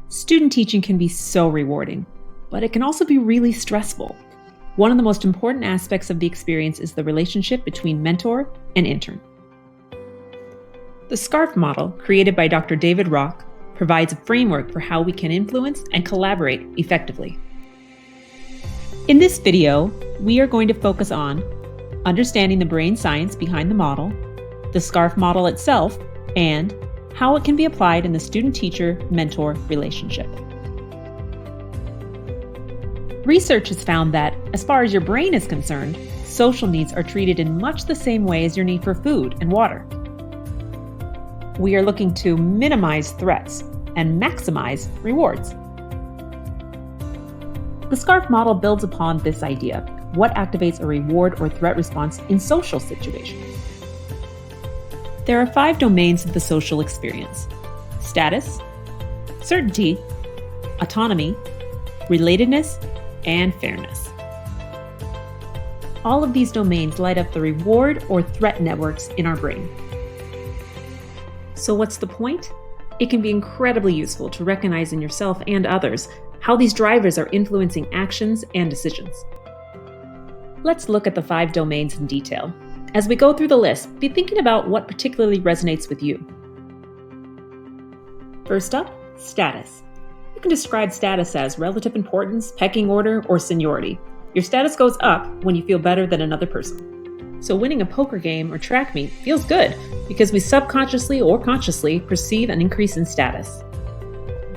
Student teaching can be so rewarding, but it can also be really stressful. One of the most important aspects of the experience is the relationship between mentor and intern. The SCARF model, created by Dr. David Rock, provides a framework for how we can influence and collaborate effectively. In this video, we are going to focus on understanding the brain science behind the model, the SCARF model itself, and how it can be applied in the student-teacher-mentor relationship. Research has found that, as far as your brain is concerned, social needs are treated in much the same way as your need for food and water. We are looking to minimize threats and maximize rewards. The SCARF model builds upon this idea: what activates a reward or threat response in social situations. There are 5 domains of the social experience: status, certainty, autonomy, relatedness, and fairness. All of these domains light up the reward or threat networks in our brain. So what's the point? It can be incredibly useful to recognize in yourself and others how these drivers are influencing actions and decisions. Let's look at the 5 domains in detail. As we go through the list, be thinking about what particularly resonates with you. First up, status. You can describe status as relative importance, pecking order, or seniority. Your status goes up when you feel better than another person. So winning a poker game or track meet feels good because we subconsciously or consciously perceive an increase in status.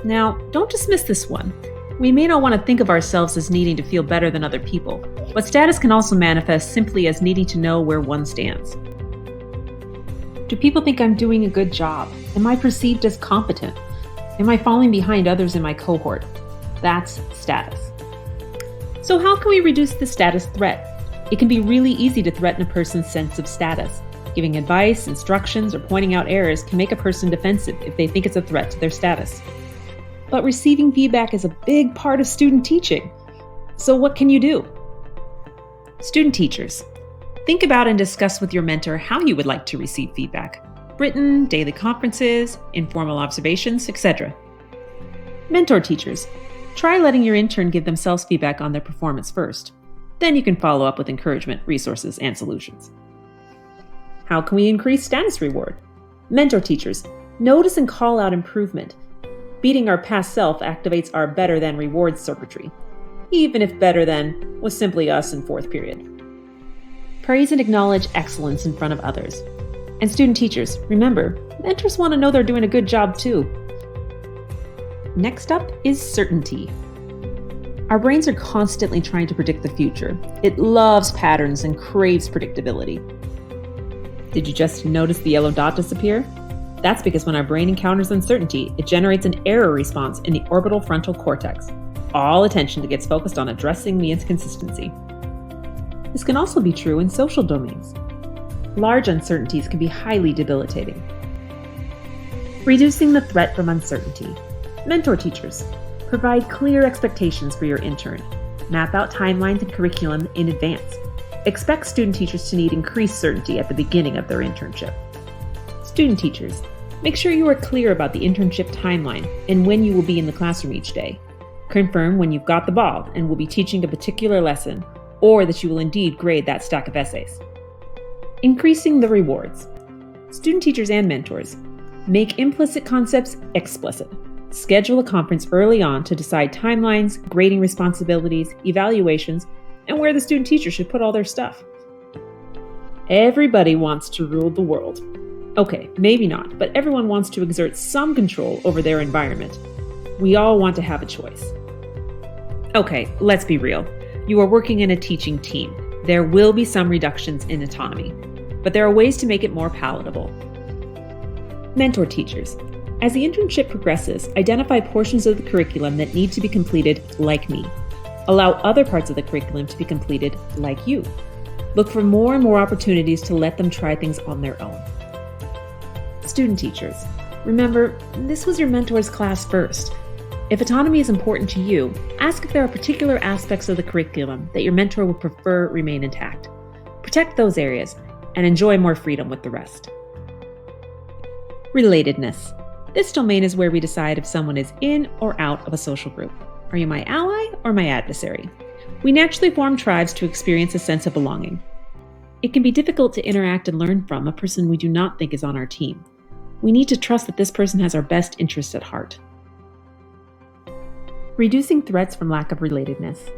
Now, don't dismiss this one. We may not want to think of ourselves as needing to feel better than other people, but status can also manifest simply as needing to know where one stands. Do people think I'm doing a good job? Am I perceived as competent? Am I falling behind others in my cohort? That's status. So how can we reduce the status threat? It can be really easy to threaten a person's sense of status. Giving advice, instructions, or pointing out errors can make a person defensive if they think it's a threat to their status. But receiving feedback is a big part of student teaching. So what can you do? Student teachers, think about and discuss with your mentor how you would like to receive feedback. Written, daily conferences, informal observations, etc. Mentor teachers, try letting your intern give themselves feedback on their performance first. Then you can follow up with encouragement, resources, and solutions. How can we increase status reward? Mentor teachers, notice and call out improvement. Beating our past self activates our better than rewards circuitry, even if better than was simply us in 4th period. Praise and acknowledge excellence in front of others. And student teachers, remember, mentors want to know they're doing a good job too. Next up is certainty. Our brains are constantly trying to predict the future. It loves patterns and craves predictability. Did you just notice the yellow dot disappear? That's because when our brain encounters uncertainty, it generates an error response in the orbital frontal cortex. All attention gets focused on addressing the inconsistency. This can also be true in social domains. Large uncertainties can be highly debilitating. Reducing the threat from uncertainty. Mentor teachers, provide clear expectations for your intern. Map out timelines and curriculum in advance. Expect student teachers to need increased certainty at the beginning of their internship. Student teachers, make sure you are clear about the internship timeline and when you will be in the classroom each day. Confirm when you've got the ball and will be teaching a particular lesson, or that you will indeed grade that stack of essays. Increasing the rewards. Student teachers and mentors, make implicit concepts explicit. Schedule a conference early on to decide timelines, grading responsibilities, evaluations, and where the student teacher should put all their stuff. Everybody wants to rule the world. Okay, maybe not, but everyone wants to exert some control over their environment. We all want to have a choice. Okay, let's be real. You are working in a teaching team. There will be some reductions in autonomy, but there are ways to make it more palatable. Mentor teachers. As the internship progresses, identify portions of the curriculum that need to be completed like me. Allow other parts of the curriculum to be completed like you. Look for more and more opportunities to let them try things on their own. Student teachers, remember, this was your mentor's class first. If autonomy is important to you, ask if there are particular aspects of the curriculum that your mentor would prefer remain intact. Protect those areas and enjoy more freedom with the rest. Relatedness. This domain is where we decide if someone is in or out of a social group. Are you my ally or my adversary? We naturally form tribes to experience a sense of belonging. It can be difficult to interact and learn from a person we do not think is on our team. We need to trust that this person has our best interests at heart. Reducing threats from lack of relatedness.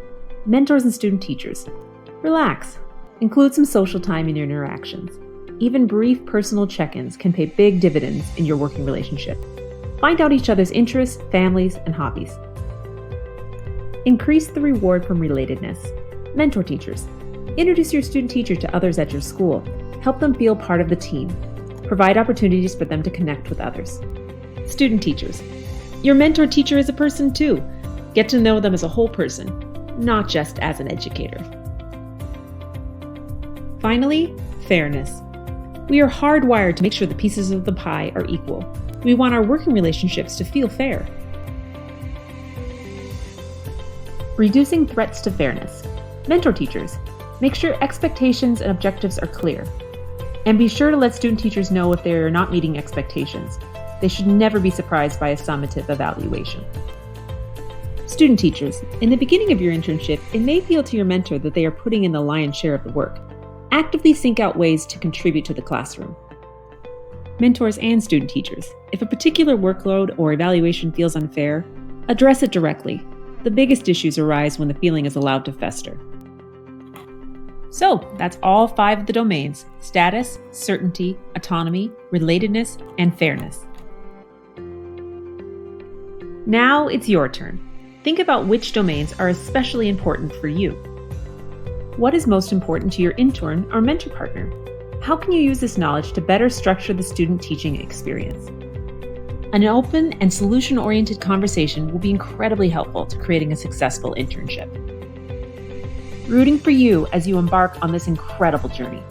Mentors and student teachers. Relax. Include some social time in your interactions. Even brief personal check-ins can pay big dividends in your working relationship. Find out each other's interests, families, and hobbies. Increase the reward from relatedness. Mentor teachers. Introduce your student teacher to others at your school. Help them feel part of the team. Provide opportunities for them to connect with others. Student teachers. Your mentor teacher is a person too. Get to know them as a whole person, not just as an educator. Finally, fairness. We are hardwired to make sure the pieces of the pie are equal. We want our working relationships to feel fair. Reducing threats to fairness. Mentor teachers. Make sure expectations and objectives are clear. And be sure to let student teachers know if they are not meeting expectations. They should never be surprised by a summative evaluation. Student teachers. In the beginning of your internship, it may feel to your mentor that they are putting in the lion's share of the work. Actively seek out ways to contribute to the classroom. Mentors and student teachers. If a particular workload or evaluation feels unfair, address it directly. The biggest issues arise when the feeling is allowed to fester. So, that's all 5 of the domains: status, certainty, autonomy, relatedness, and fairness. Now it's your turn. Think about which domains are especially important for you. What is most important to your intern or mentor partner? How can you use this knowledge to better structure the student teaching experience? An open and solution-oriented conversation will be incredibly helpful to creating a successful internship. Rooting for you as you embark on this incredible journey.